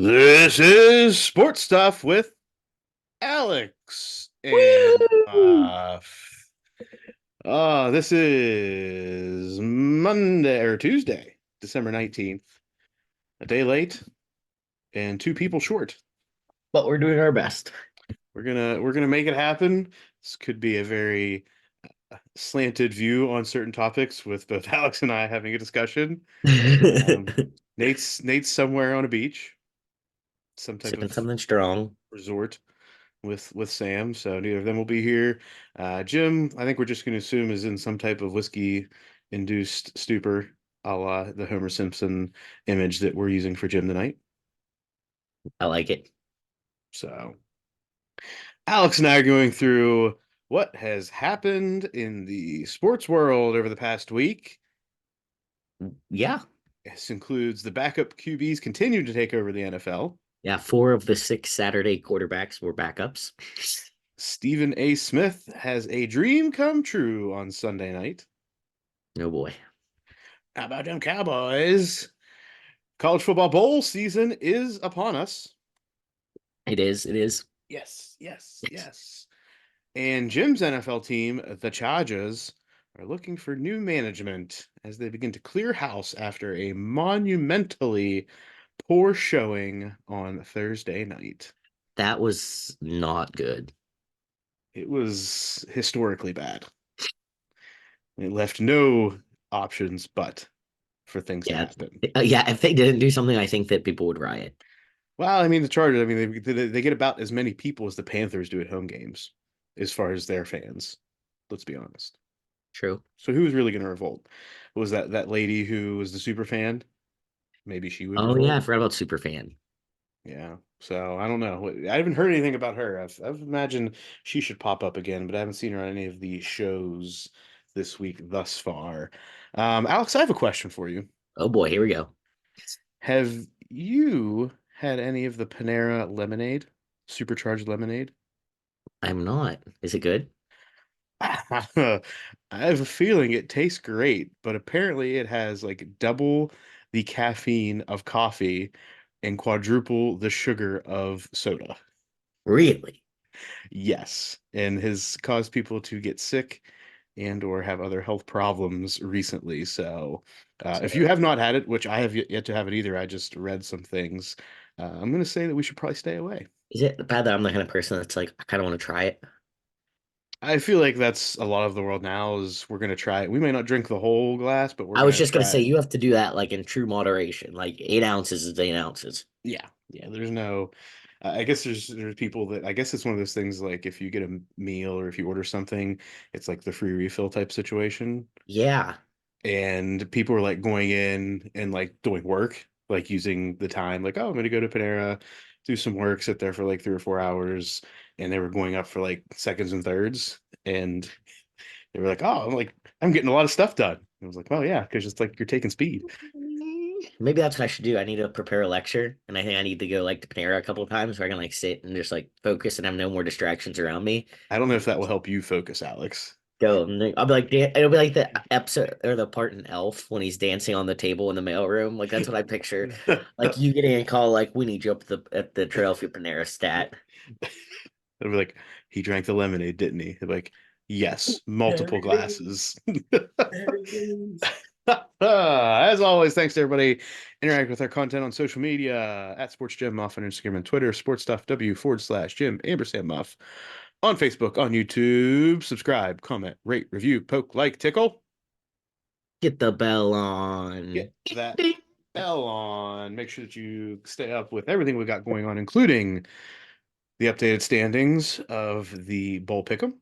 This is Sports Stuff with Alex and Woo! this is Monday or Tuesday, December 19th. A day late and two people short. But we're doing our best. We're gonna make it happen. This could be a very slanted view on certain topics with both Alex and I having a discussion. Um, Nate's somewhere on a beach, some type Sipping of something strong. resort with Sam, so neither of them will be here. Jim, I think we're just going to assume is in some type of whiskey induced stupor, a la the Homer Simpson image that we're using for Jim tonight. I like it. So Alex and I are going through what has happened in the sports world over the past week. Yeah. This includes the backup QBs continue to take over the NFL. Yeah. 4 of the 6 Saturday quarterbacks were backups. Stephen A. Smith has a dream come true on Sunday night. Oh boy. How about them Cowboys? College football bowl season is upon us. It is. It is. Yes, yes, yes. And Jim's NFL team, the Chargers, are looking for new management as they begin to clear house after a monumentally poor showing on Thursday night. That was not good. It was historically bad. It left no options but for things to Yeah. happen. Yeah. If they didn't do something, I think that people would riot. Well, I mean, the Chargers, I mean, they get about as many people as the Panthers do at home games, as far as their fans. Let's be honest. True. So who was really going to revolt? Was that lady who was the super fan? Maybe she would Oh yeah. revolt. I forgot about Superfan. Yeah. So I don't know. I haven't heard anything about her. I've imagined she should pop up again, but I haven't seen her on any of the shows this week thus far. Alex, I have a question for you. Oh boy. Here we go. Have you had any of the Panera lemonade, supercharged lemonade? I'm not. Is it good? I have a feeling it tastes great, but apparently it has like double the caffeine of coffee and quadruple the sugar of soda. Really? Yes, and has caused people to get sick and or have other health problems recently. So, if you So have not had it, which I have yet to have it either, I just read some things. I'm going to say that we should probably stay away. is it bad that I'm the kind of person that's like, I kind of want to try it? I feel like that's a lot of the world now is we're gonna try it. We may not drink the whole glass, but we're I was gonna just gonna try say it. you have to do that like in true moderation. Like 8 ounces is 8 ounces. Yeah, yeah. There's no. I guess there's people that I guess it's one of those things like if you get a meal or if you order something, it's like the free refill type situation, Yeah. and people are like going in and like doing work, like using the time, like oh I'm gonna go to Panera, do some work, sit there for like 3 or 4 hours, and they were going up for like seconds and thirds, and they were like, "Oh, I'm getting a lot of stuff done." I was like, "Well, yeah, because it's like you're taking speed." Maybe that's what I should do. I need to prepare a lecture, and I think I need to go like to Panera a couple of times where I can like sit and just like focus and have no more distractions around me. I don't know if that will help you focus, Alex. Go, and then I'll be like, it'll be like the episode or the part in Elf when he's dancing on the table in the mailroom. Like that's what I picture. Like you getting a call, like we need you up at the trail for Panera stat. They'll be like, "He drank the lemonade, didn't he?" They're like, "Yes, There multiple it is. glasses." There it is. As always, thanks to everybody. Interact with our content on social media at Sports Gym Muff on Instagram and Twitter, Sports Stuff W /Jim Ampersand Muff on Facebook, on YouTube. Subscribe, comment, rate, review, poke, like, tickle. Get the bell on. Get that bell on. Make sure that you stay up with everything we got going on, including the updated standings of the Bowl Pick'em.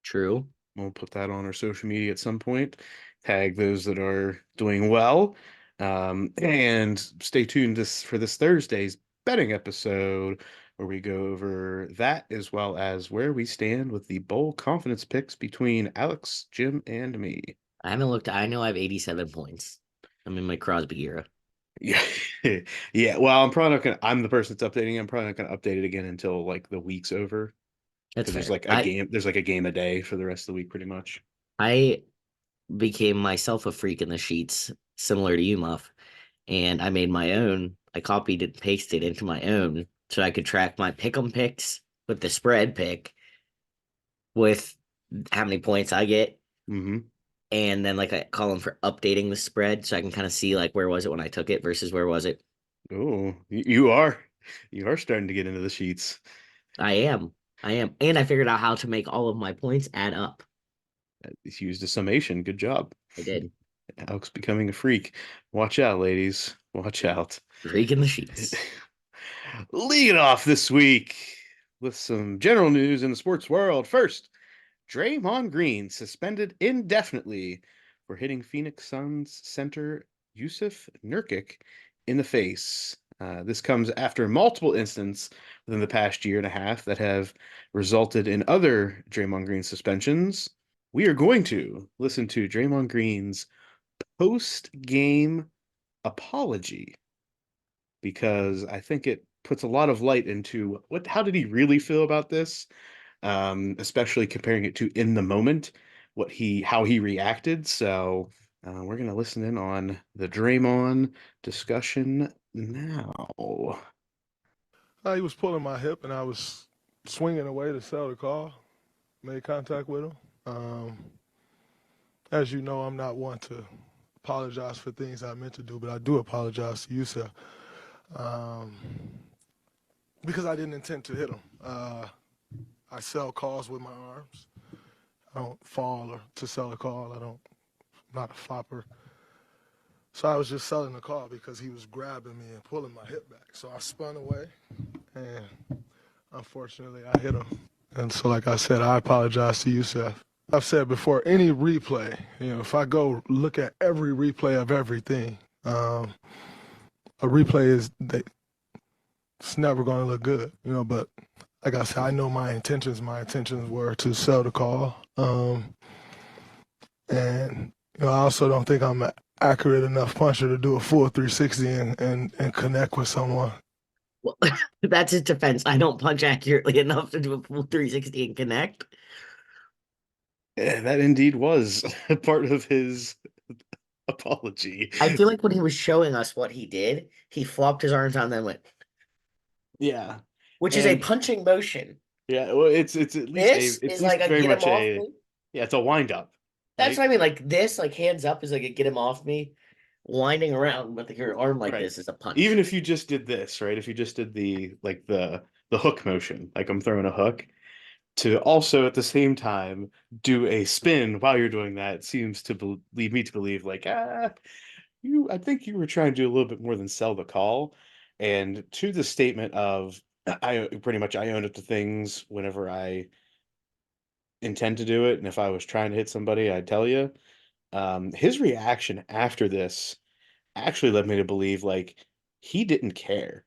True. We'll put that on our social media at some point. Tag those that are doing well. And stay tuned for this Thursday's betting episode where we go over that as well as where we stand with the bowl confidence picks between Alex, Jim, and me. I haven't looked. I know I have 87 points. I'm in my Crosby era. Yeah. Yeah. Well, I'm the person that's updating. I'm probably not gonna update it again until like the week's over. That's Because fair. there's like a game a day for the rest of the week, pretty much. I became myself a freak in the sheets, similar to you, Muff, and I made my own. I copied and pasted into my own so I could track my pick 'em picks with the spread pick with how many points I get, Mm-hmm. and then like a column for updating the spread so I can kind of see like where was it when I took it versus where was it. Oh, you are starting to get into the sheets. I am. I am. And I figured out how to make all of my points add up. It's used a summation. Good job. I did. Alex becoming a freak. Watch out, ladies. Watch out. Freak in the sheets. Lead it off this week with some general news in the sports world. First, Draymond Green suspended indefinitely for hitting Phoenix Suns center Yusuf Nurkic in the face. This comes after multiple incidents within the past year and a half that have resulted in other Draymond Green suspensions. We are going to listen to Draymond Green's post-game apology because I think it puts a lot of light into how did he really feel about this, especially comparing it to in the moment, how he reacted. So we're gonna listen in on the Draymond discussion now. He was pulling my hip, and I was swinging away to sell the call. Made contact with him. As you know, I'm not one to apologize for things I meant to do, but I do apologize to you, sir, um, because I didn't intend to hit him. I sell calls with my arms. I don't fall or to sell a call. I'm not a flopper. So I was just selling the call because he was grabbing me and pulling my hip back. So I spun away, and unfortunately, I hit him. And so, like I said, I apologize to you, Seth. I've said before, any replay, if I go look at every replay of everything, a replay it's never going to look good, but like I said, I know my intentions. My intentions were to sell the call. And, I also don't think I'm an accurate enough puncher to do a full 360 and connect with someone. Well, that's his defense. I don't punch accurately enough to do a full 360 and connect. Yeah, that indeed was part of his apology. I feel like when he was showing us what he did, he flopped his arms out and then went, Yeah, which is a and punching motion. yeah, well, it's at least This it's is at like least a very get him much off a me. yeah, it's a wind up, That's right? what I mean. Like this, like hands up is like a get him off me. Winding around with your arm like Right. this is a Even punch. if you just did this, right? If you just did the hook motion, like I'm throwing a hook, to also at the same time do a spin while you're doing that seems to lead me to believe like I think you were trying to do a little bit more than sell the call. And to the statement of I own up to things whenever I intend to do it, and if I was trying to hit somebody, I'd tell you. His reaction after this actually led me to believe like he didn't care.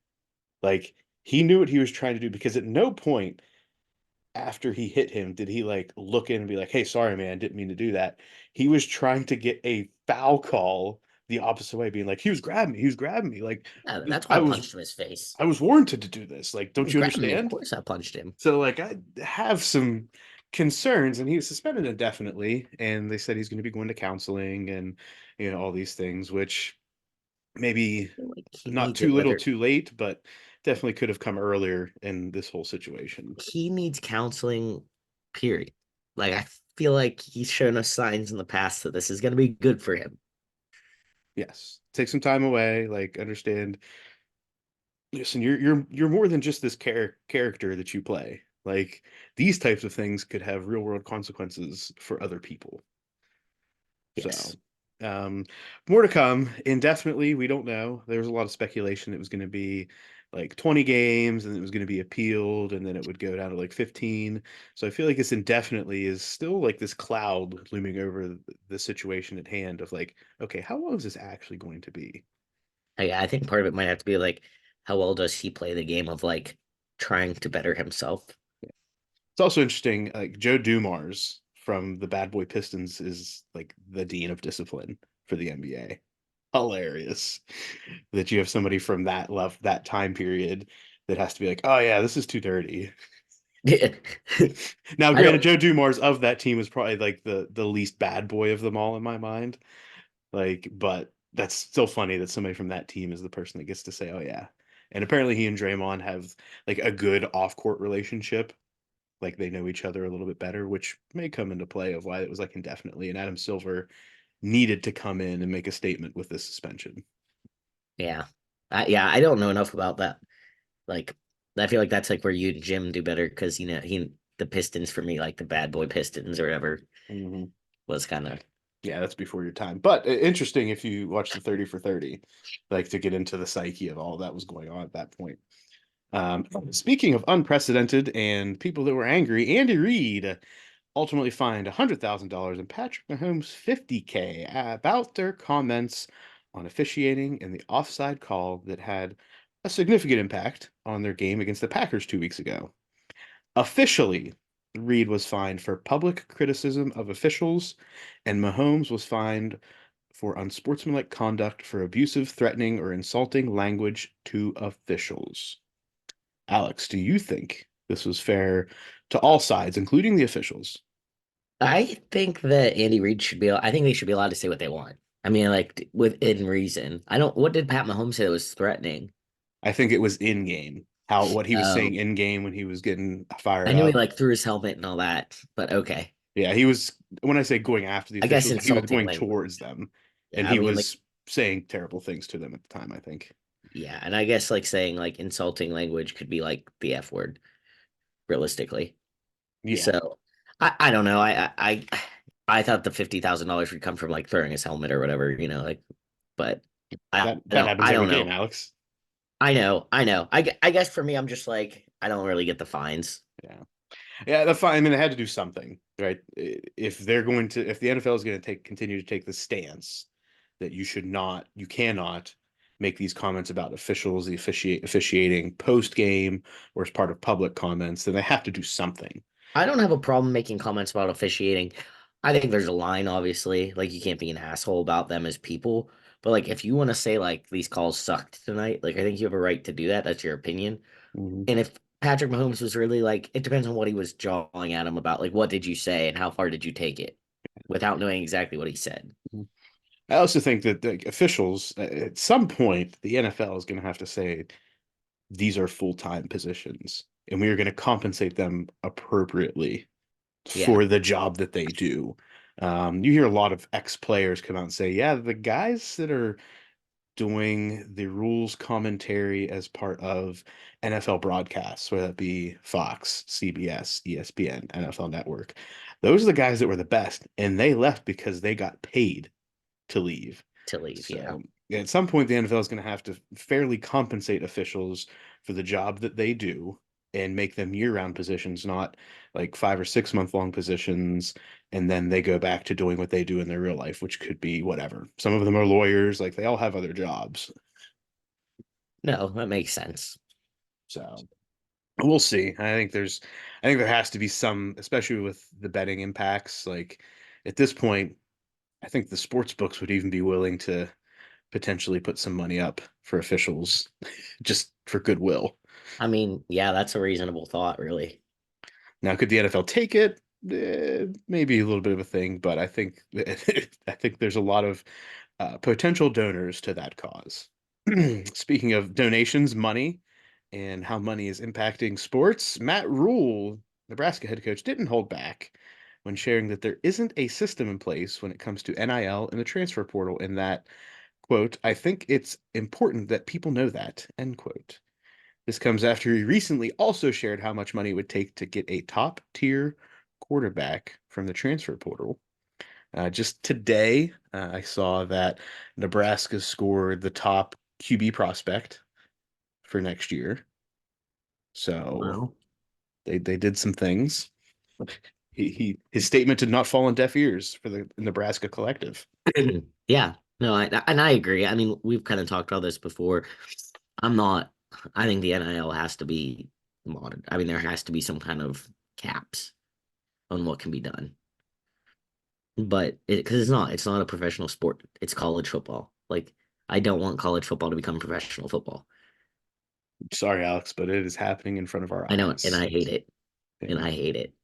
Like he knew what he was trying to do because at no point after he hit him did he like look in and be like, "Hey, sorry, man, didn't mean to do that." He was trying to get a foul call the opposite way, being like, "He was grabbing me. He was grabbing me. Like Yeah, this, that's why I punched him in his face. I was warranted to do this. Like, He don't was you grabbing me. Of understand?" course, I punched him. So like I have some concerns, and he was suspended indefinitely, and they said he's going to be going to counseling and all these things, which maybe Like he not needs it. too little Whether too late, but definitely could have come earlier in this whole situation. he needs counseling, period. Like I feel like he's shown us signs in the past that this is going to be good for him. Yes. Take some time away, like understand. Listen, you're more than just this character that you play. Like these types of things could have real world consequences for other people. So, Yes. um, more to come. Indefinitely, we don't know. There was a lot of speculation it was going to be like 20 games and it was going to be appealed and then it would go down to like 15. So I feel like this indefinitely is still like this cloud looming over the situation at hand of like, okay, how long is this actually going to be? I think part of it might have to be like, how well does he play the game of like trying to better himself? It's also interesting, like Joe Dumars from the Bad Boy Pistons is like the dean of discipline for the NBA. Hilarious that you have somebody from that time period that has to be like, oh yeah, this is too dirty. Now, I granted, don't. Joe Dumars of that team is probably like the least bad boy of them all in my mind. Like, but that's still funny that somebody from that team is the person that gets to say, "Oh yeah." And apparently he and Draymond have like a good off-court relationship. Like they know each other a little bit better, which may come into play of why it was like indefinitely. And Adam Silver needed to come in and make a statement with this suspension. Yeah. I don't know enough about that. Like, I feel like that's like where you and Jim do better because the Pistons for me, like the bad boy Pistons or whatever, Mhm. was kind of Yeah, that's before your time. But interesting if you watch the 30 for 30, like to get into the psyche of all that was going on at that point. Speaking of unprecedented and people that were angry, Andy Reid ultimately fined $100,000 and Patrick Mahomes $50K about their comments on officiating in the offside call that had a significant impact on their game against the Packers 2 weeks ago. Officially, Reid was fined for public criticism of officials, and Mahomes was fined for unsportsmanlike conduct for abusive, threatening, or insulting language to officials. Alex, do you think this was fair to all sides, including the officials? I think that Andy Reid should be. I think they should be allowed to say what they want. I mean, like within reason. I don't. What did Pat Mahomes say that was threatening? I think it was in game. How what he was saying Oh, in game when he was getting fired I knew he up. like threw his helmet and all that, but okay. Yeah, he was when I say going after the I guess officials, he was insulting going towards language. them and Yeah, I he mean, like, was saying terrible things to them at the time, I think. yeah, and I guess like saying like insulting language could be like the F word, realistically. Yeah. So I don't know. I thought the $50,000 would come from like throwing his helmet or whatever, like, but That happens I every don't game, know. Alex. I know. I guess for me, I'm just like I don't really get the fines. Yeah. Yeah, the fine. I mean, they had to do something, right? If they're going to, if the NFL is going to continue to take the stance that you cannot make these comments about officials, the officiating post game or as part of public comments, then they have to do something. I don't have a problem making comments about officiating. I think there's a line, obviously. Like you can't be an asshole about them as people. But like if you want to say like these calls sucked tonight, like I think you have a right to do that. That's your opinion. Mhm. And if Patrick Mahomes was really like, it depends on what he was jawing at him about. Like, what did you say and how far did you take it without knowing exactly what he said? I also think that the officials, at some point, the NFL is going to have to say these are full-time positions, and we are going to compensate them appropriately Yeah, for the job that they do. You hear a lot of ex-players come out and say, yeah, the guys that are doing the rules commentary as part of NFL broadcasts, whether that be Fox, CBS, ESPN, NFL Network, those are the guys that were the best, and they left because they got paid to leave. to leave. Yeah. So yeah, at some point, the NFL is going to have to fairly compensate officials for the job that they do and make them year-round positions, not like 5 or 6 month long positions, and then they go back to doing what they do in their real life, which could be whatever. Some of them are lawyers, like they all have other jobs. No, that makes sense. So we'll see. I think there has to be some, especially with the betting impacts. Like at this point, I think the sports books would even be willing to potentially put some money up for officials just for goodwill. I mean, yeah, that's a reasonable thought, really. Now, could the NFL take it? Maybe a little bit of a thing, but I think I think there's a lot of potential donors to that cause. Speaking of donations, money, and how money is impacting sports, Matt Rhule, Nebraska head coach, didn't hold back when sharing that there isn't a system in place when it comes to NIL and the transfer portal, and that, quote, I think it's important that people know that, end quote. This comes after he recently also shared how much money it would take to get a top tier quarterback from the transfer portal. Just today, I saw that Nebraska scored the top QB prospect for next year. So Wow. they did some things. His statement did not fall on deaf ears for the Nebraska collective. Yeah, no, and I agree. I mean, we've kind of talked about this before. I'm not. I think the NIL has to be modded. I mean, there has to be some kind of caps on what can be done. But because it's not a professional sport. It's college football. Like, I don't want college football to become professional football. Sorry, Alex, but it is happening in front of our I know, and eyes. I hate it. And Yeah. I hate it.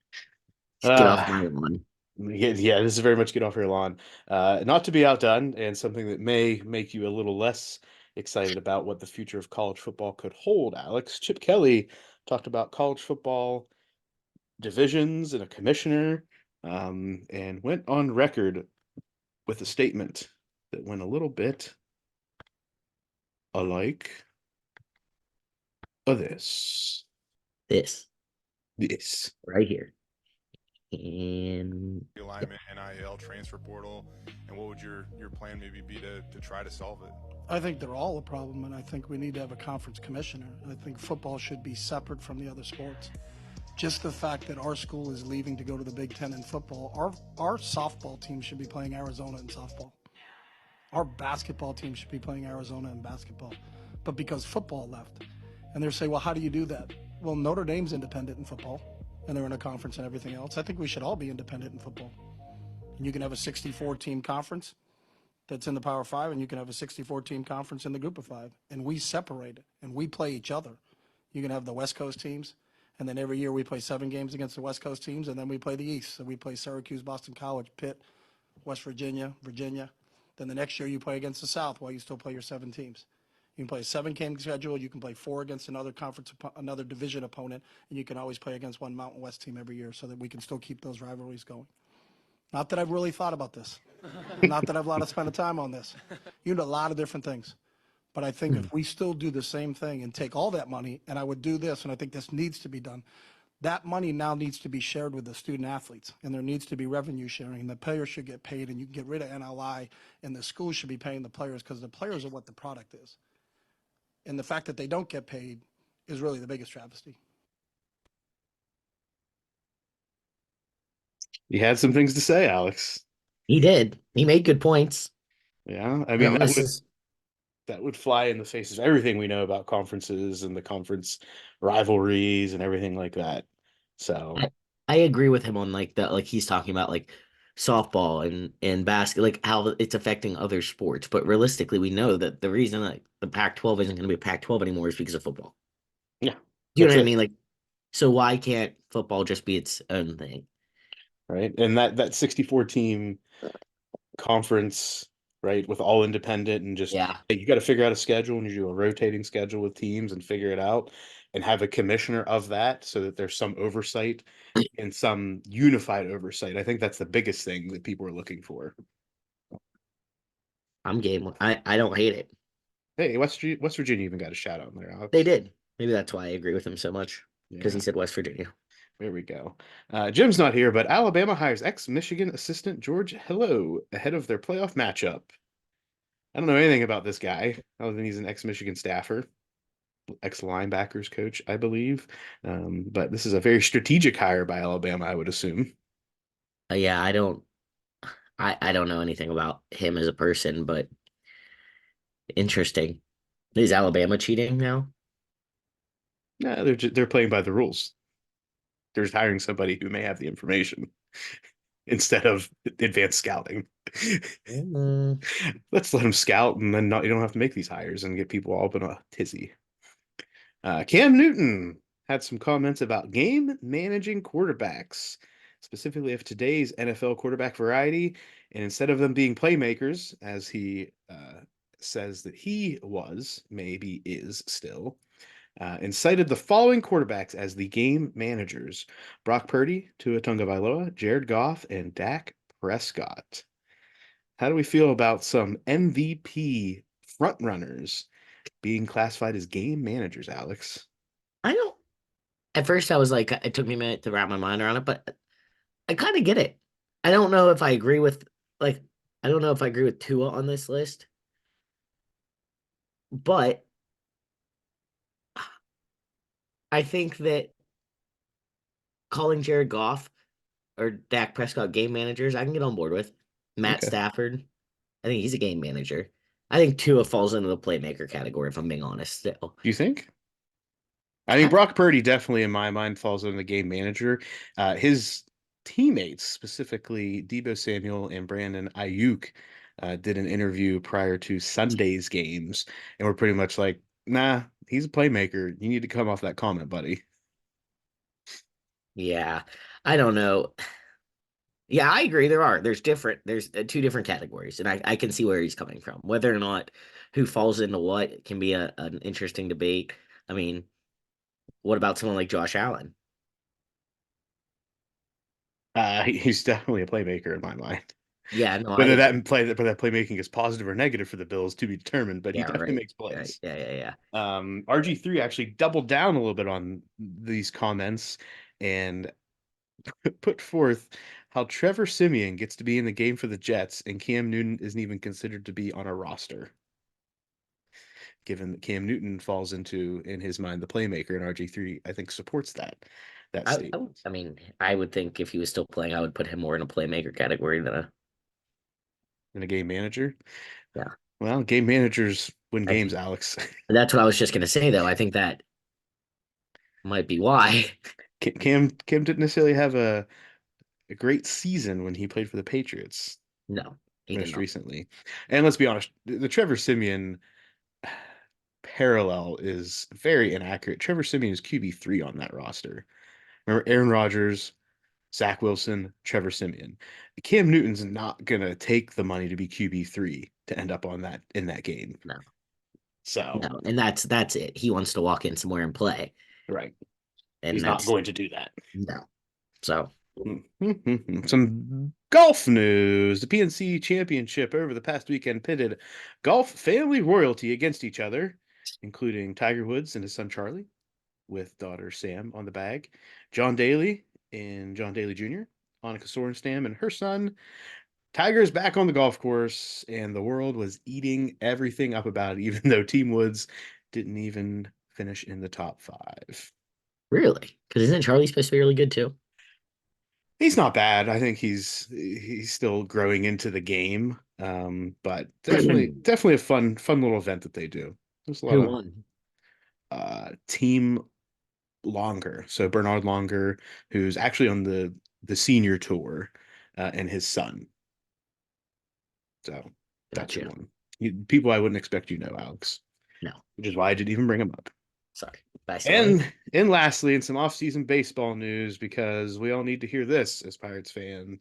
Just get off Uh, my lawn. Yeah, this is very much get off your lawn. Not to be outdone, and something that may make you a little less excited about what the future of college football could hold, Alex. Chip Kelly talked about college football divisions and a commissioner, and went on record with a statement that went a little bit alike of this. This This. right here. And Alignment, NIL, transfer portal, and what would your plan maybe be to try to solve it? I think they're all a problem, and I think we need to have a conference commissioner. I think football should be separate from the other sports. Just the fact that our school is leaving to go to the Big Ten in football, our softball team should be playing Arizona in softball. Our basketball team should be playing Arizona in basketball. But because football left, and they're saying, well, how do you do that? Well, Notre Dame's independent in football, and they're in a conference and everything else. I think we should all be independent in football. And you can have a 64-team conference that's in the Power Five, and you can have a 64-team conference in the Group of Five, and we separate it, and we play each other. You can have the West Coast teams, and then every year we play 7 games against the West Coast teams, and then we play the East. So we play Syracuse, Boston College, Pitt, West Virginia, Virginia. Then the next year you play against the South while you still play your 7 teams. You can play a 7-game schedule. You can play 4 against another conference, another division opponent, and you can always play against one Mountain West team every year so that we can still keep those rivalries going. Not that I've really thought about this. Not that I've a lot of spent of time on this. You know, a lot of different things. But I think if we still do the same thing and take all that money, and I would do this, and I think this needs to be done, that money now needs to be shared with the student athletes, and there needs to be revenue sharing, and the players should get paid, and you can get rid of NLI, and the schools should be paying the players because the players are what the product is. And the fact that they don't get paid is really the biggest travesty. You had some things to say, Alex. he did. He made good points. Yeah, I mean Unless it's- that would fly in the face of everything we know about conferences and the conference rivalries and everything like that. So I agree with him on like that, like he's talking about like softball and basket, like how it's affecting other sports. But realistically, we know that the reason like the Pac-12 isn't going to be a Pac-12 anymore is because of football. yeah, Do you know that's what I it. mean? Like, so why can't football just be its own thing? Right. And that 64 team conference, right, with all independent and just Yeah. hey, you got to figure out a schedule and you do a rotating schedule with teams and figure it out and have a commissioner of that so that there's some oversight and some unified oversight. I think that's the biggest thing that people are looking for. I'm game. I don't hate it. Hey, West Virginia even got a shout out in there, Alex. They did. Maybe that's why I agree with him so much because Yeah. he said West Virginia. There we go. Jim's not here, but Alabama hires ex-Michigan assistant George Hello ahead of their playoff matchup. I don't know anything about this guy other than he's an ex-Michigan staffer, ex-linebackers coach, I believe. But this is a very strategic hire by Alabama, I would assume. Yeah, I don't know anything about him as a person, but interesting. Is Alabama cheating now? Nah, they're playing by the rules. They're just hiring somebody who may have the information instead of advanced scouting. Mm, Let's let them scout, and then you don't have to make these hires and get people all up in a tizzy. Cam Newton had some comments about game managing quarterbacks, specifically of today's NFL quarterback variety. And instead of them being playmakers, as he says that he was, maybe is still, and cited the following quarterbacks as the game managers: Brock Purdy, Tua Tagovailoa, Jared Goff, and Dak Prescott. How do we feel about some MVP frontrunners being classified as game managers, Alex? I don't. At first, I was like, it took me a minute to wrap my mind around it, but I kind of get it. I don't know if I agree with like I don't know if I agree with Tua on this list, but I think that calling Jared Goff or Dak Prescott game managers, I can get on board with. Matt Okay. Stafford, I think he's a game manager. I think Tua falls into the playmaker category, if I'm being honest. Still, Do you think? I mean, Brock Purdy definitely, in my mind, falls under the game manager. His teammates, specifically Debo Samuel and Brandon Ayuk, did an interview prior to Sunday's games, and were pretty much like, "Nah, he's a playmaker. You need to come off that comment, buddy." yeah, I don't know. Yeah, I agree. There's two different categories, and I can see where he's coming from. Whether or not who falls into what can be an interesting debate. I mean, what about someone like Josh Allen? He's definitely a playmaker in my mind. Yeah, no, I Whether agree. that playmaking is positive or negative for the Bills to be determined, but he Yeah, definitely right. makes Right. plays. Yeah. RG3 actually doubled down a little bit on these comments and put forth how Trevor Siemian gets to be in the game for the Jets and Cam Newton isn't even considered to be on a roster, given that Cam Newton falls into, in his mind, the playmaker, and RG3, I think, supports that statement. I mean, I would think if he was still playing, I would put him more in a playmaker category than a And a game manager. yeah. Well, game managers win I games, think Alex. that's what I was just gonna say though. I think that might be why. Cam didn't necessarily have a great season when he played for the Patriots No, he did most not. recently. And let's be honest, the Trevor Siemian parallel is very inaccurate. Trevor Siemian is QB3 on that roster. Remember Aaron Rodgers, Zach Wilson, Trevor Siemian. Cam Newton's not gonna take the money to be QB3 to end up on that in that game. No, So, no, and that's it. He wants to walk in somewhere and play, right. and He's not that's going to do that. no. So Some golf news. The PNC Championship over the past weekend pitted golf family royalty against each other, including Tiger Woods and his son Charlie, with daughter Sam on the bag, John Daly and John Daly Jr., Annika Sorenstam and her son. Tiger's back on the golf course, and the world was eating everything up about it, even though Team Woods didn't even finish in the top five. really, because isn't Charlie supposed to be really good too? He's not bad. I think he's still growing into the game. But definitely a fun little event that they do. There's a lot Who of won? team Longer. So Bernard Longer, who's actually on the senior tour, and his son. So that's who Gotcha. won. People I wouldn't expect Alex, No, which is why I didn't even bring him up. sorry. Best line. And lastly, in some off-season baseball news, because we all need to hear this as Pirates fan.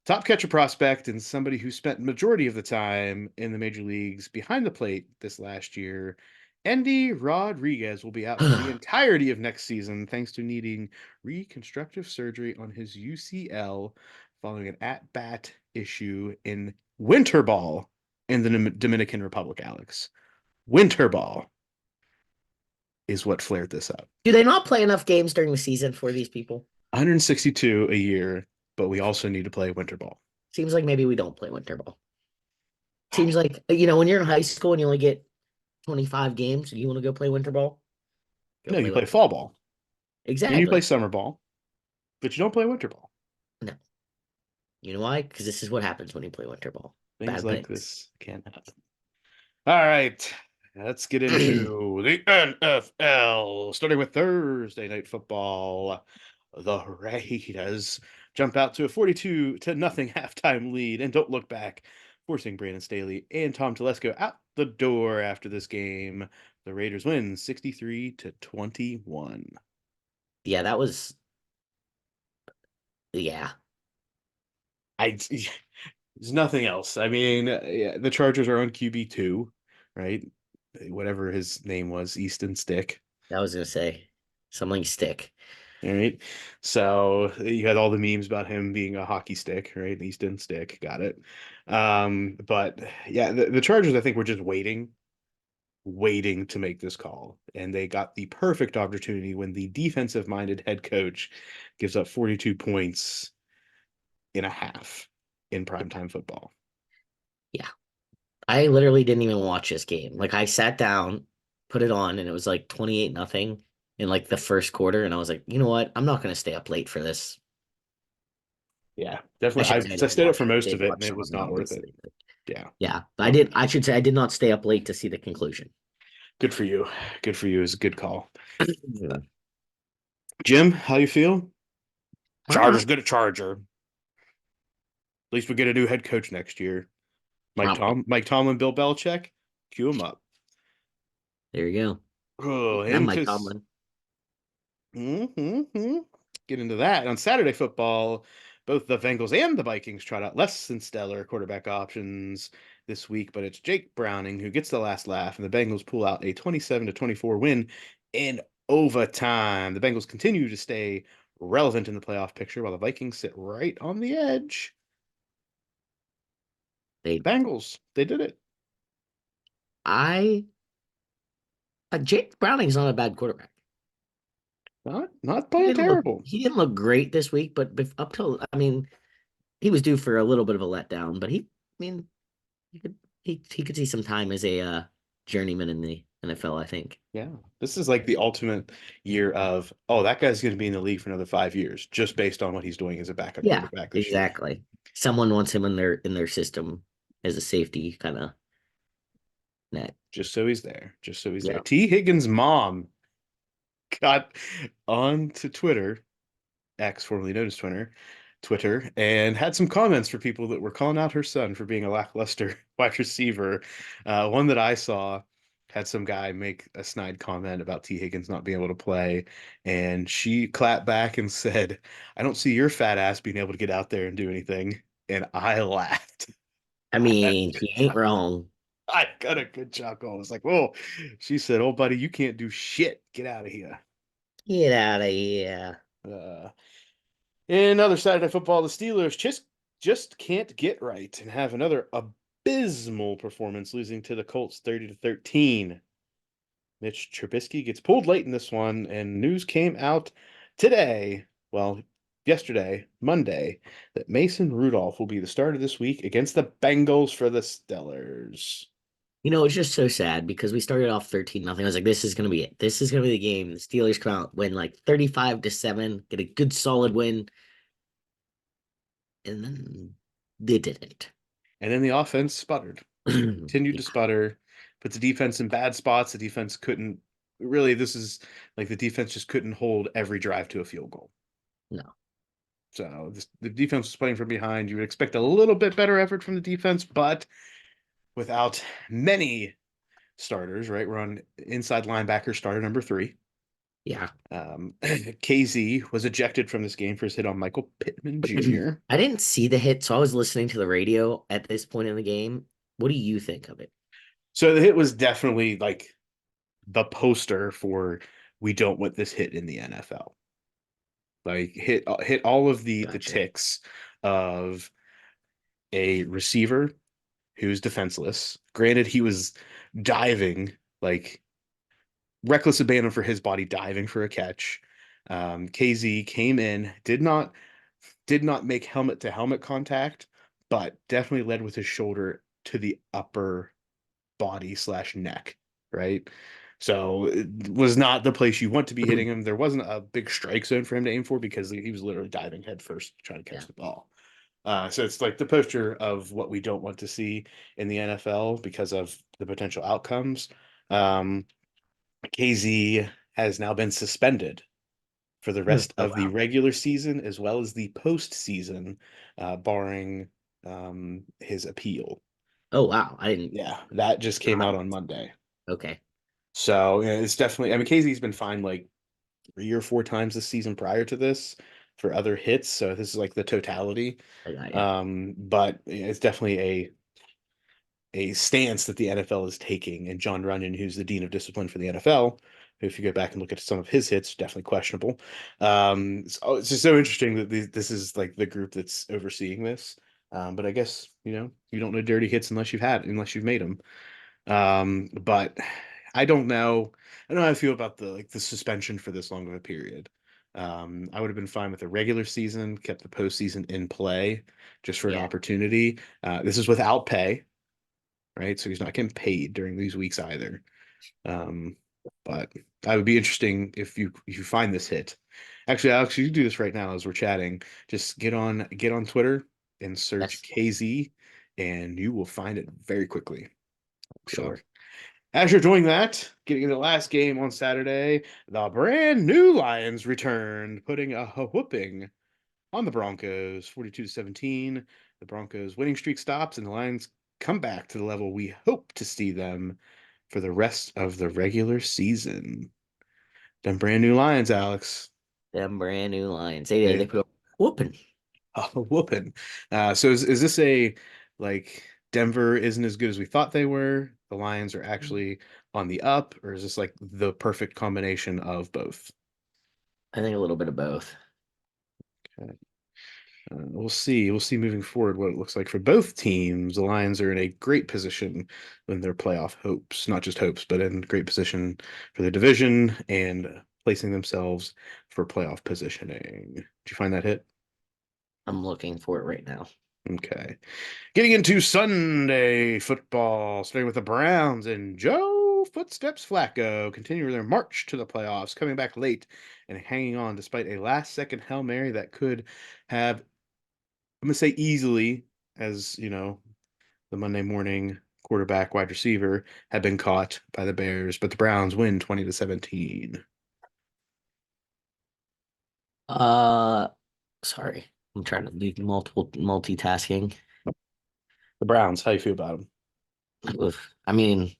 Top catcher prospect and somebody who spent majority of the time in the major leagues behind the plate this last year, Andy Rodriguez will be out for the entirety of next season thanks to needing reconstructive surgery on his UCL following an at-bat issue in winter ball in the Dominican Republic, Alex. Winter ball is what flared this up. Do they not play enough games during the season for these people? 162 a year, but we also need to play winter ball. Seems like maybe we don't play winter ball. Seems like when you're in high school and you only get 25 games, and you want to go play winter ball? Go No, play you play winter fall ball. ball and you play Exactly. summer ball, but you don't play winter ball. No. You know why? Because this is what happens when you play winter ball. Things Bad like things. this can happen. All right, let's get into the NFL, starting with Thursday night football. The Raiders jump out to a 42-0 halftime lead and don't look back, forcing Brandon Staley and Tom Telesco out the door after this game. The Raiders win 63-21. Yeah, that was. Yeah. I There's nothing else. I mean, yeah, the Chargers are on QB2, right? Whatever his name was, Easton Stick. I was gonna say something stick. All right. So you had all the memes about him being a hockey stick, right? Easton Stick, got it. But yeah, the Chargers, I think, were just waiting to make this call. And they got the perfect opportunity when the defensive-minded head coach gives up 42 points in a half in primetime football. Yeah. I literally didn't even watch this game. Like I sat down, put it on, and it was like 28-0 in like the first quarter. And I was like, you know what? I'm not gonna stay up late for this. Yeah, I definitely. should say I I didn't stayed up watch for it. I most did of it, and watch it some was of it, not worth it. obviously. But Yeah. yeah, but Well, I should say I did not stay up late to see the conclusion. good for you. Good for you is a good call. Yeah. Jim, how you feel? All right. Chargers good at Charger. At least we get a new head coach next year. Probably. Mike Tomlin, Bill Belichick, cue him up. There you go. Oh, And and Mike because Tomlin. get into that on Saturday football. Both the Bengals and the Vikings trot out less than stellar quarterback options this week, but it's Jake Browning who gets the last laugh, and the Bengals pull out a 27-24 win in overtime. The Bengals continue to stay relevant in the playoff picture while the Vikings sit right on the edge. They, Bengals, they did it. I, Jake Browning's not a bad quarterback. Not by terrible. He didn't look great this week, but up till, I mean, he was due for a little bit of a letdown, but I mean, he could, he could see some time as a journeyman in the NFL, I think. Yeah, this is like the ultimate year of, oh, that guy's going to be in the league for another 5 years, just based on what he's doing as a backup Yeah, quarterback this year. exactly. Someone wants him in their system as a safety kind of net. Just so he's there. Just so he's there. Yeah. T. Higgins' mom got onto Twitter, X, formerly known as Twitter, and had some comments for people that were calling out her son for being a lackluster wide receiver. One that I saw had some guy make a snide comment about T. Higgins not being able to play, and she clapped back and said, "I don't see your fat ass being able to get out there and do anything." And I laughed. I mean, he ain't wrong. I got a good chuckle. I was like, "Whoa!" She said, "Oh, buddy, you can't do shit. Get out of here." Get out of here. In other Saturday football, the Steelers just can't get right and have another abysmal performance, losing to the Colts 30-13. Mitch Trubisky gets pulled late in this one, and news came out today, well, yesterday, Monday, that Mason Rudolph will be the starter this week against the Bengals for the Steelers. You know, it's just so sad because we started off 13-0. I was like, this is gonna be it. This is gonna be the game. The Steelers come out, win like 35-7, get a good solid win. And then they didn't. And then the offense sputtered. Continued to sputter, put the defense in bad spots. The defense couldn't really, this is like the defense just couldn't hold every drive to a field goal. No. So the defense was playing from behind. You would expect a little bit better effort from the defense, but without many starters, right? We're on inside linebacker starter number 3. Yeah. Kazee was ejected from this game for his hit on Michael Pittman Jr. I didn't see the hit, so I was listening to the radio at this point in the game. What do you think of it? So the hit was definitely like the poster for we don't want this hit in the NFL. Like hit all of the ticks of a receiver who's defenseless. Granted, he was diving, like reckless abandon for his body, diving for a catch. Kazee came in, did not make helmet to helmet contact, but definitely led with his shoulder to the upper body / neck, right? So it was not the place you want to be hitting him. There wasn't a big strike zone for him to aim for because he was literally diving headfirst trying to catch the ball. So it's like the poster of what we don't want to see in the NFL because of the potential outcomes. Kazee has now been suspended for the rest of the regular season as well as the postseason, barring his appeal. Oh, wow. I didn't. Yeah, that just came out on Monday. Okay. So yeah, it's definitely, I mean, Kazee's been fined like 3 or 4 times this season prior to this for other hits. So this is like the totality. But it's definitely a stance that the NFL is taking. And John Runyon, who's the dean of discipline for the NFL, if you go back and look at some of his hits, definitely questionable. So it's just so interesting that this is like the group that's overseeing this. But I guess, you don't know dirty hits unless you've made them. But I don't know. I don't know how I feel about the suspension for this long of a period. I would have been fine with the regular season, kept the postseason in play just for an opportunity. This is without pay, right? So he's not getting paid during these weeks either. But I would be interesting if you find this hit. Actually, Alex, you do this right now as we're chatting. Just get on Twitter and search Kazee, and you will find it very quickly. Sure. So, as you're doing that, getting into the last game on Saturday, the brand new Lions returned, putting a whooping on the Broncos, 42-17. The Broncos' winning streak stops, and the Lions come back to the level we hope to see them for the rest of the regular season. Them brand new Lions, Alex. Them brand new Lions. They put a whooping. a whooping. So is this a like Denver isn't as good as we thought they were? The Lions are actually on the up, or is this like the perfect combination of both? I think a little bit of both. Okay. We'll see. We'll see moving forward what it looks like for both teams. The Lions are in a great position in their playoff hopes, not just hopes, but in great position for the division and placing themselves for playoff positioning. Did you find that hit? I'm looking for it right now. Okay. Getting into Sunday football, starting with the Browns and Joe Footsteps Flacco continue their march to the playoffs, coming back late and hanging on despite a last-second Hail Mary that could have, I'm going to say easily, as you know, the Monday morning quarterback wide receiver had been caught by the Bears, but the Browns win 20-17. Uh, Sorry. I'm trying to do multiple multitasking. The Browns, how you feel about Oof. I mean,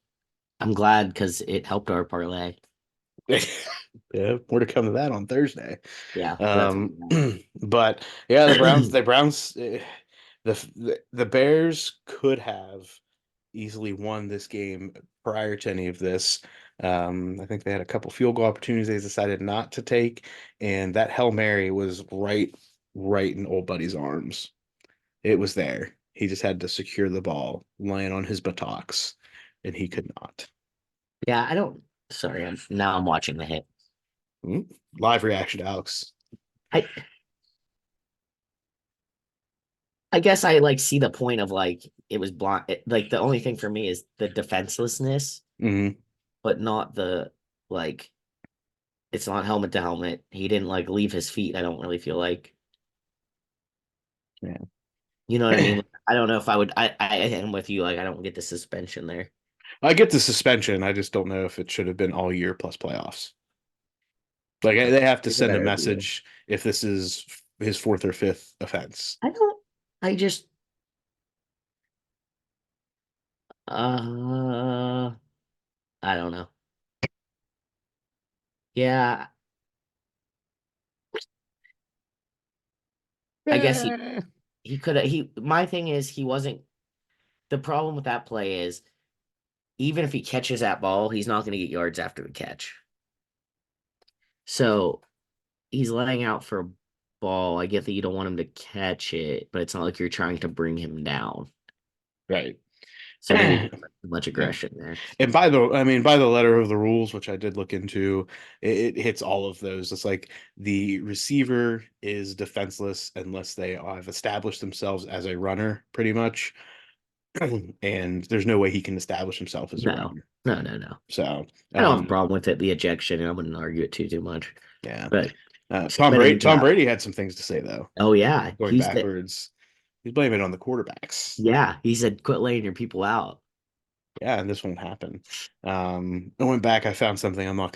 I'm glad because it helped our parlay. them? Yeah, more to come to that on Thursday. Yeah, that's Um, but yeah, the Bears could have easily won this game prior to any of this. I think they had a couple field goal opportunities they decided not to take, and that Hail Mary was right in old buddy's arms. It was there. He just had to secure the ball, laying on his buttocks, and he could not. yeah. I don't. Sorry, I'm watching the hit. Live reaction, Alex. I I guess I like see the point of like it was blind. Like the only thing for me is the defenselessness, Hmm. but not the like. It's not helmet to helmet. He didn't like leave his feet. I don't really feel like. Yeah. You know what I mean? I don't know if I would. I am with you. Like I don't get the suspension there. I get the suspension. I just don't know if it should have been all year plus playoffs. Like But they have to it's a send a better idea. message if this is his fourth or fifth offense. I don't. I just. Uh. I don't know. Yeah. I guess Eh. he could have. He. My thing is he wasn't. The problem with that play is even if he catches that ball, he's not going to get yards after the catch. So he's laying out for a ball. I get that you don't want him to catch it, but it's not like you're trying to bring him down. Right. So maybe too much Yeah. aggression there. And by the letter of the rules, which I did look into, it hits all of those. It's like the receiver is defenseless unless they have established themselves as a runner, pretty much. And there's no way he can establish himself as a No, runner. no, no, no. So, I don't have a problem with it, the ejection, and I wouldn't argue it too much. yeah. But Tom Brady had some things to say though, oh yeah, going backwards. He's blaming it on the quarterbacks. he said quit laying your people out. Yeah, and this won't happen. I went back, I found something. We're not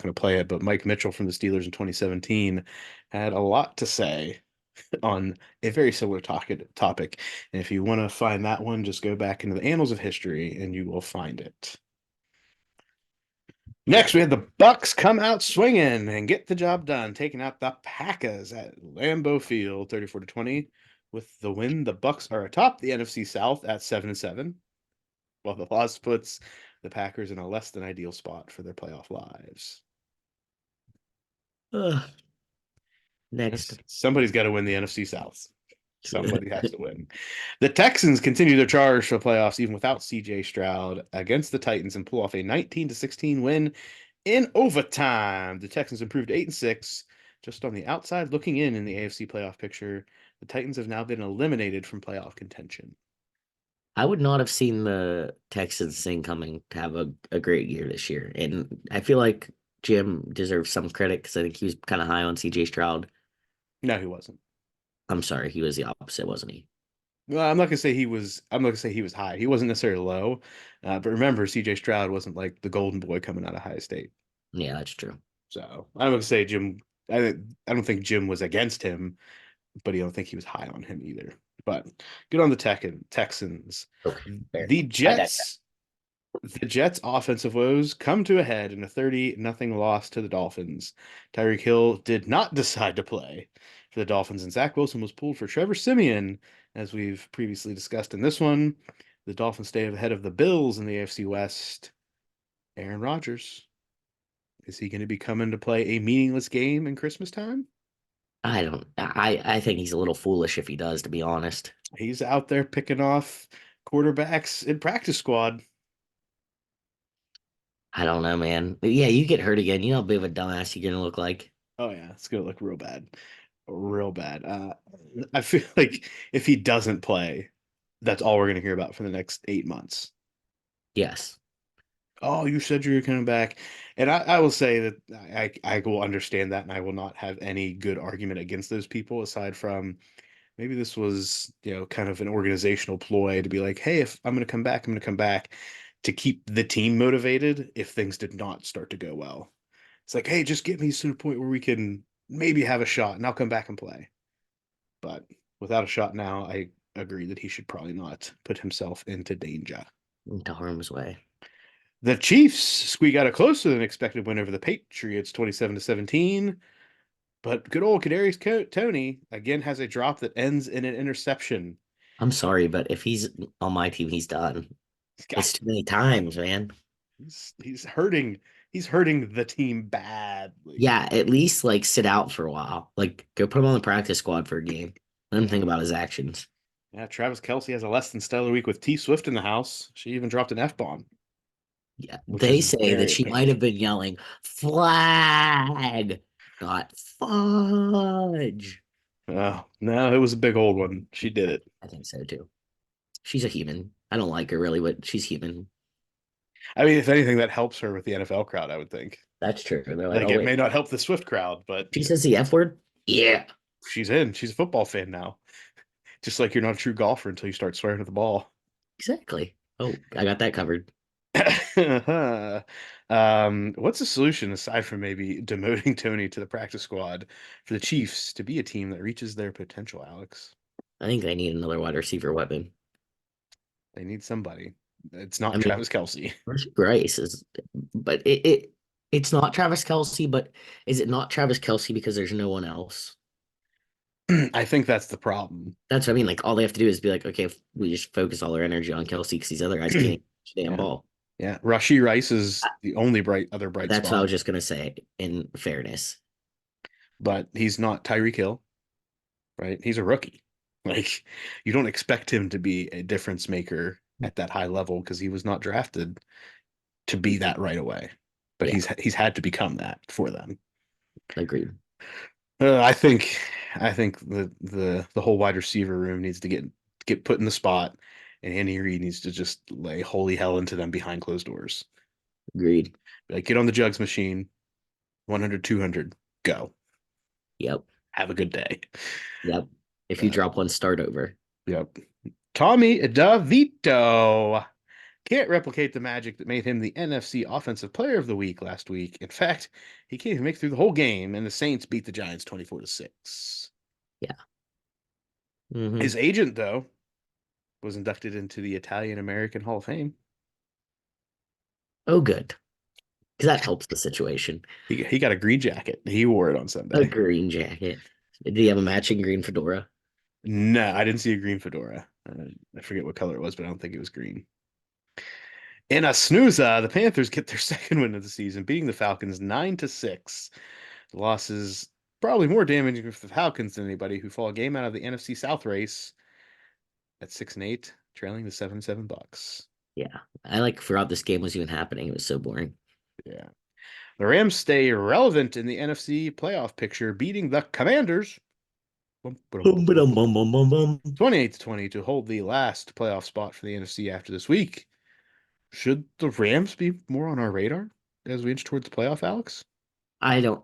gonna play it, but Mike Mitchell from the Steelers in 2017 had a lot to say on a very similar topic. And if you want to find that one, just go back into the annals of history and you will find it. Next, we had the Bucks come out swinging and get the job done, taking out the Packers at Lambeau Field, 34-20. With the win, the Bucks are atop the NFC South at 7-7, while the loss puts the Packers in a less than ideal spot for their playoff lives. Ugh. Next, Somebody's got to win the NFC South. Somebody has to win. The Texans continue their charge for playoffs even without CJ Stroud against the Titans and pull off a 19-16 win in overtime. The Texans improved 8-6, just on the outside looking in the AFC playoff picture. The Titans have now been eliminated from playoff contention. I would not have seen the Texans thing coming to have a great year this year, and I feel like Jim deserves some credit because I think he was kind of high on CJ Stroud. No, he wasn't. I'm sorry, he was the opposite, wasn't he? Well, I'm not gonna say he was. I'm not gonna say he was high. He wasn't necessarily low, but remember, C.J. Stroud wasn't like the golden boy coming out of High State. Yeah, that's true. So I'm gonna say Jim. I don't think Jim was against him, but I don't think he was high on him either. But good on the Texans. Okay, fair. The I digress. Jets. The Jets' offensive woes come to a head in a 30-0 loss to the Dolphins. Tyreek Hill did not decide to play for the Dolphins, and Zach Wilson was pulled for Trevor Siemian, as we've previously discussed in this one. The Dolphins stay ahead of the Bills in the AFC West. Aaron Rodgers, is he going to be coming to play a meaningless game in Christmas time? I think he's a little foolish if he does, to be honest. He's out there picking off quarterbacks in practice squad. I don't know, man. But yeah, you get hurt again. You know how big of a dumbass you're gonna look like. Oh yeah, it's gonna look real bad, real bad. I feel like if he doesn't play, that's all we're gonna hear about for the next 8 months. Yes. Oh, you said you were coming back, and I will say that I will understand that, and I will not have any good argument against those people aside from maybe this was kind of an organizational ploy to be like, hey, if I'm gonna come back, I'm gonna come back to keep the team motivated if things did not start to go well. It's like, hey, just get me to the point where we can maybe have a shot and I'll come back and play. But without a shot now, I agree that he should probably not put himself into danger. Into harm's way. The Chiefs squeak out a closer than expected win over the Patriots, 27-17. But good old Kadarius Toney again has a drop that ends in an interception. I'm sorry, but if he's on my team, he's done. It's too many times, man. He's hurting. He's hurting the team badly. Yeah, at least like sit out for a while. Like go put him on the practice squad for a game. Let him think about his actions. Yeah, Travis Kelce has a less than stellar week with T Swift in the house. She even dropped an F-bomb. Yeah, Which they is say that very she might apparent. have been yelling flag, not fudge. Oh, no, it was a big old one. She did it. I think so too. She's a human. I don't like her really, but she's human. I mean, if anything, that helps her with the NFL crowd, I would think. That's true. They're like, Like, oh it may wait, not help the Swift crowd, but she says the F word? Yeah, she's in. She's a football fan now. Just like you're not a true golfer until you start swearing at the ball. exactly. Oh, I got that covered. What's the solution aside from maybe demoting Tony to the practice squad for the Chiefs to be a team that reaches their potential, Alex? I think they need another wide receiver weapon. They need somebody. It's I not mean, Travis Kelce. Grace is, but it's not Travis Kelce. But is it not Travis Kelce because there's no one else? I think that's the problem. That's what I mean. Like all they have to do is be like, okay, if we just focus all our energy on Kelce because these other guys can't catch the damn Yeah. ball. Yeah. Rashi Rice is the only other bright That's what I spot, was just gonna say. In fairness, but he's not Tyreek Hill, right? He's a rookie. Like, you don't expect him to be a difference maker at that high level because he was not drafted to be that right away. But yeah, he's had to become that for them. agreed. I think the whole wide receiver room needs to get put in the spot, and Andy Reid needs to just lay holy hell into them behind closed doors. Agreed. Like, get on the jugs machine, 100, 200, go. Yep. Have a good day. Yep. If you drop one, start over. Yep. Tommy DeVito can't replicate the magic that made him the NFC Offensive Player of the Week last week. In fact, he can't even make it through the whole game, and the Saints beat the Giants 24-6. Yeah. Mhm. His agent, though, was inducted into the Italian American Hall of Fame. Oh, good. Because that helps the situation. He got a green jacket. He wore it on A Sunday. green jacket. Did he have a matching green fedora? No, I didn't see a green fedora. I forget what color it was, but I don't think it was green. In a snoozer, the Panthers get their second win of the season, beating the Falcons 9-6. The loss is probably more damaging for the Falcons than anybody, who fall a game out of the NFC South race at 6-8, trailing the 7-7 Bucks. Yeah. I forgot this game was even happening. It was so boring. Yeah. The Rams stay relevant in the NFC playoff picture, beating the Commanders 28-20 to hold the last playoff spot for the NFC after this week. Should the Rams be more on our radar as we inch towards the playoff, Alex? I don't.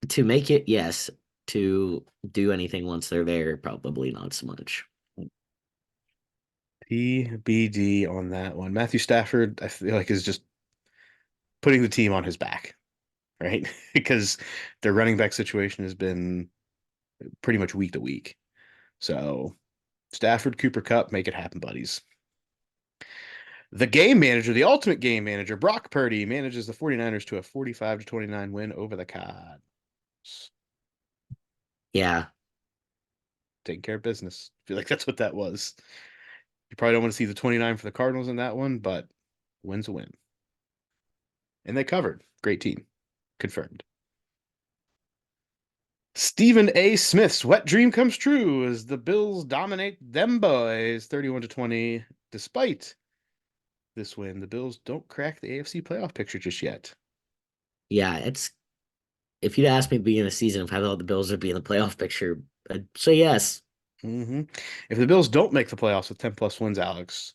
To make it, yes. To do anything once they're there, probably not so much. TBD on that one. Matthew Stafford, I feel like, is just putting the team on his back, right? Because their running back situation has been pretty much week to week. So Stafford, Cooper Kupp, make it happen, buddies. The game manager, the ultimate game manager, Brock Purdy, manages the 49ers to a 45-29 win over the Cards. Yeah. Taking care of business. I feel like that's what that was. You probably don't want to see the 29 for the Cardinals in that one, but win's a win. And they covered. Great team. Confirmed. Stephen A. Smith's wet dream comes true as the Bills dominate them boys 31-20. Despite this win, the Bills don't crack the AFC playoff picture just yet. Yeah, it's if you'd asked me at the beginning of the season if I thought the Bills would be in the playoff picture, I'd say yes. If the Bills don't make the playoffs with 10 plus wins, Alex,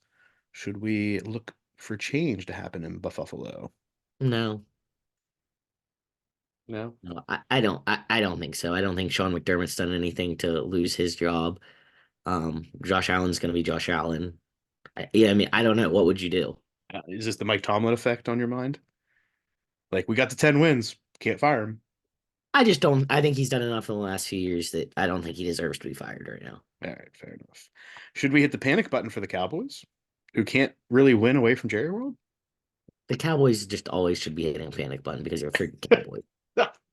should we look for change to happen in Buffalo? No. No. No, I don't think so. I don't think Sean McDermott's done anything to lose his job. Josh Allen's gonna be Josh Allen. Yeah, I mean, I don't know. What would you do? Is this the Mike Tomlin effect on your mind? Like, we got the 10 wins, can't fire him. I just don't. I think he's done enough in the last few years that I don't think he deserves to be fired right now. All right, fair enough. Should we hit the panic button for the Cowboys, who can't really win away from Jerry World? The Cowboys just always should be hitting a panic button because they're freaking Cowboys.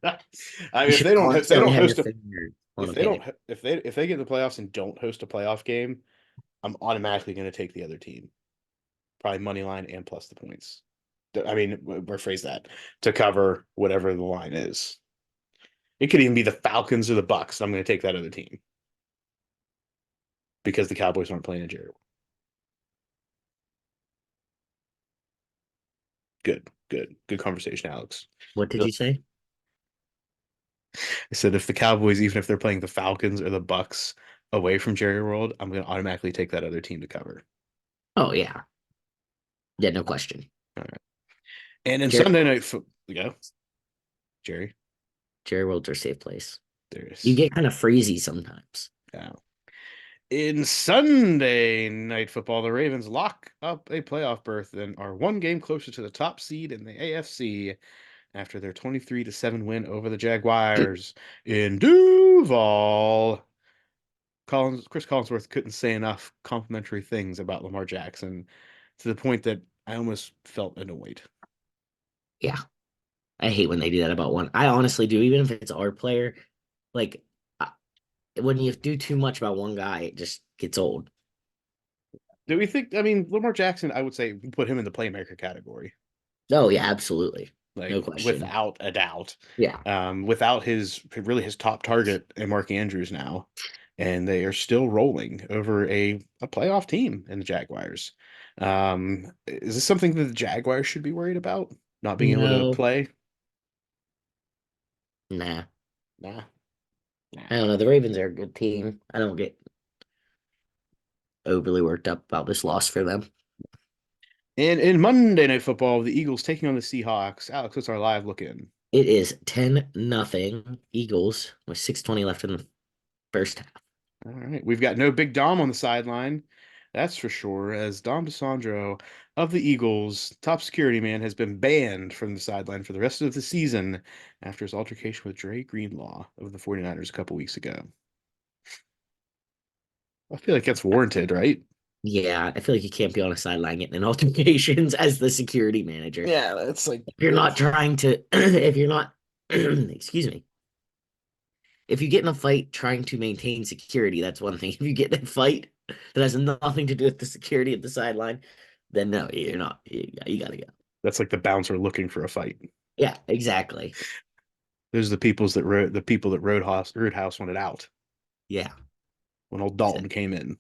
I You mean, should if they don't constantly have your host a finger on if a they don't panic. if they get in the playoffs and don't host a playoff game, I'm automatically going to take the other team, probably money line and plus the points. I mean, rephrase that to cover whatever the line is. It could even be the Falcons or the Bucks. I'm going to take that other team because the Cowboys aren't playing in Jerry. Good conversation, Alex. What did you say? I said if the Cowboys, even if they're playing the Falcons or the Bucks away from Jerry World, I'm going to automatically take that other team to cover. Oh yeah, yeah, no question. All right. And in Jerry, Sunday night, go Jerry. Jerry World's our safe place. There's You get kind of freezy sometimes. yeah. In Sunday night football, the Ravens lock up a playoff berth and are one game closer to the top seed in the AFC after their 23-7 win over the Jaguars in Duval. Chris Collinsworth couldn't say enough complimentary things about Lamar Jackson to the point that I almost felt annoyed. Yeah, I hate when they do that about one. I honestly do, even if it's our player. Like when you do too much about one guy, it just gets old. Do we think? I mean, Lamar Jackson, I would say put him in the playmaker category, Oh yeah, absolutely, no like question. without a doubt. Yeah, Without his top target and Mark Andrews now, and they are still rolling over a playoff team in the Jaguars. Is this something that the Jaguars should be worried about? Not being able to no, play? nah. Nah. I don't know. The Ravens are a good team. I don't get overly worked up about this loss for them. And in Monday Night Football, the Eagles taking on the Seahawks. Alex, what's our live look in? It is 10-0 Eagles with 6:20 left in the first half. All right. We've got no Big Dom on the sideline. That's for sure, as Dom DeSandro of the Eagles, top security man, has been banned from the sideline for the rest of the season after his altercation with Dre Greenlaw of the 49ers a couple weeks ago. I feel like that's warranted, right? Yeah, I feel like you can't be on a sideline getting in altercations as the security manager. Yeah, that's like If you're not trying to, if you're not, excuse me, if you get in a fight trying to maintain security, that's one thing. If you get in a fight that has nothing to do with the security at the sideline, then no, you're not. You gotta go. that's like the bouncer looking for a fight. Yeah, exactly. Those are the people that Roadhouse wanted out Yeah, when old Dalton came in.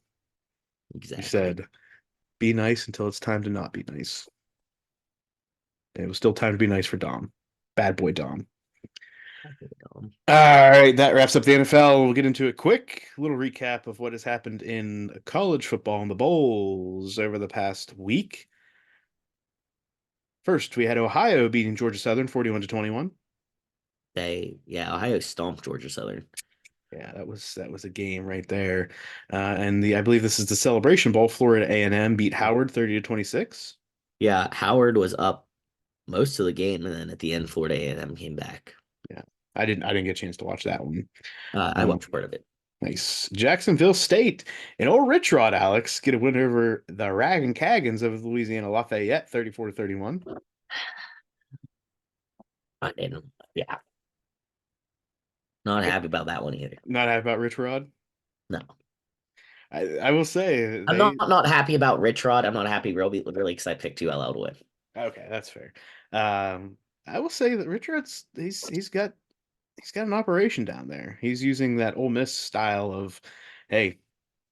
He exactly. said, "Be nice until it's time to not be nice." And it was still time to be nice for Dom. Bad boy Dom. All right, that wraps up the NFL. We'll get into a quick little recap of what has happened in college football and the bowls over the past week. First, we had Ohio beating Georgia Southern 41-21. Ohio stomped Georgia Southern. Yeah, that was a game right there. And I believe this is the Celebration Bowl. Florida A&M beat Howard 30-26. Yeah, Howard was up most of the game, and then at the end, Florida A&M came back. Yeah, I didn't get a chance to watch that one. I watched part of it. Nice. Jacksonville State and old Rich Rod Alex get a win over the Rag and Cagans of Louisiana Lafayette 34-31. Yeah. Not happy about that one either. Not happy about Rich Rod. No. I will say I'm not happy about Rich Rod. I'm not happy really because I picked ULL to win. okay, that's fair. I will say that Richard's he's got an operation down there. He's using that Ole Miss style of, hey,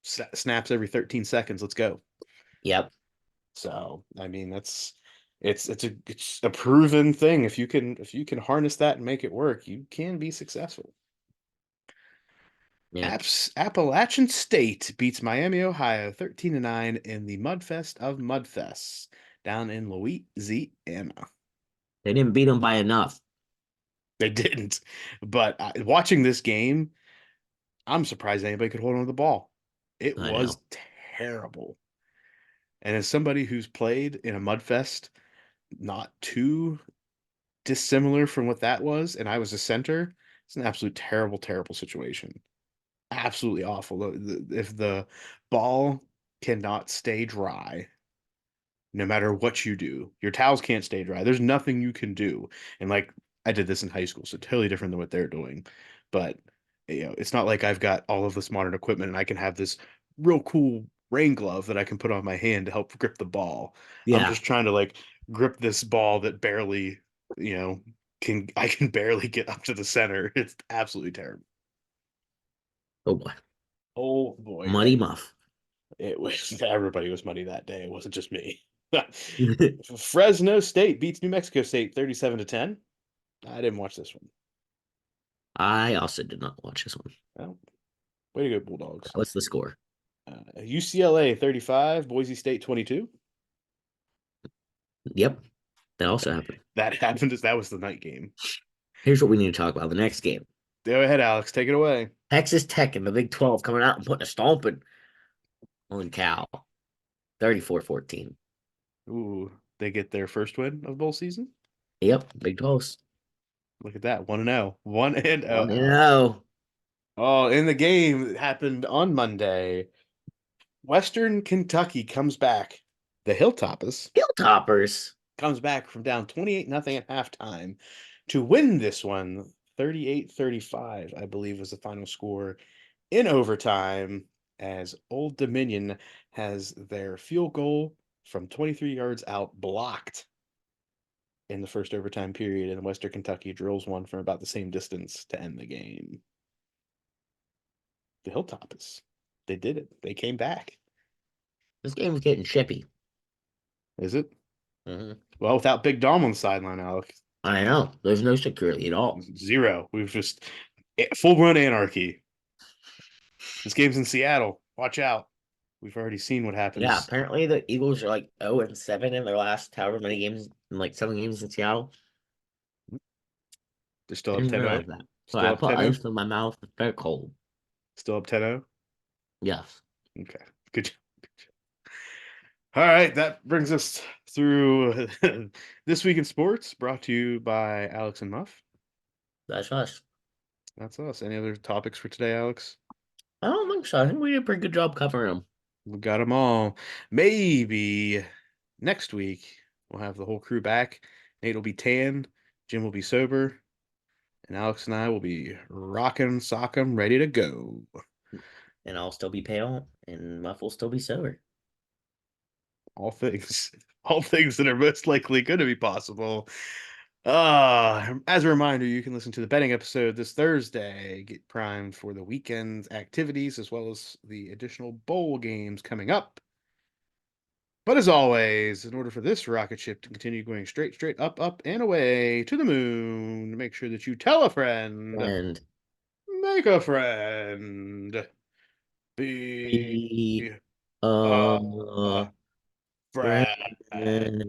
snaps every 13 seconds. Let's go. Yep. So I mean it's a proven thing. If you can harness that and make it work, you can be successful. Yeah. Appalachian State beats Miami, Ohio 13-9 in the Mudfest of Mudfests down in Louisiana. They didn't beat them by enough. They didn't. But watching this game, I'm surprised anybody could hold on to the ball. It I was know. terrible. And as somebody who's played in a Mudfest, not too dissimilar from what that was, and I was a center, it's an absolute terrible, terrible situation. Absolutely awful. If the ball cannot stay dry, no matter what you do, your towels can't stay dry. There's nothing you can do. And like I did this in high school, so totally different than what they're doing. But it's not like I've got all of this modern equipment and I can have this real cool rain glove that I can put on my hand to help grip the ball. I'm Yeah. just trying to like grip this ball that barely, I can barely get up to the center. It's absolutely terrible. Oh boy. Oh boy. Muddy Muff. It was everybody was muddy that day. It wasn't just me. Fresno State beats New Mexico State 37-10. I didn't watch this one. I also did not watch this one. Well, way to go, Bulldogs. What's the score? UCLA 35, Boise State 22. Yep. That also happened. That happened as that was the night game. Here's what we need to talk about. The next game. Go ahead, Alex. Take it away. Texas Tech in the Big 12 coming out and putting a stomping. Holy cow. 34-14. Ooh, they get their first win of bowl season. Yep. Big 12s. Look at that. 1-0. 1-0. 1-0. Oh, in the game that happened on Monday, Western Kentucky comes back. The Hilltoppers Hilltoppers. comes back from down 28-0 at halftime to win this one 38-35, I believe was the final score in overtime, as Old Dominion has their field goal from 23 yards out blocked in the first overtime period, and Western Kentucky drills one from about the same distance to end the game. The Hilltoppers, they did it. They came back. This game's getting chippy. Is it? Mm-hmm. Well, without Big Dom on the sideline, Alex. I know. There's no security at all. Zero. We've just full-blown anarchy. This game's in Seattle. Watch out. We've already seen what happens. Yeah, apparently the Eagles are like 0-7 in their last however many games, in like 7 games in Seattle. They're still I up didn't 10-0. realize that. So Still I up put 10-0. ice in my mouth. It's very cold. Still up 10-0. Yes. Okay. Good job. All right, that brings us through This Week in Sports, brought to you by Alex and Muff. That's us. That's us. Any other topics for today, Alex? I don't think so. I think we did a pretty good job covering them. We got them all. Maybe next week we'll have the whole crew back. Nate will be tan, Jim will be sober, and Alex and I will be rocking, socking, ready to go. And I'll still be pale, and Muff will still be sober. All things that are most likely going to be possible. As a reminder, you can listen to the betting episode this Thursday. Get primed for the weekend's activities as well as the additional bowl games coming up. But as always, in order for this rocket ship to continue going straight up, up, and away to the moon, make sure that you tell a friend, And make a friend, be be a friend. friend.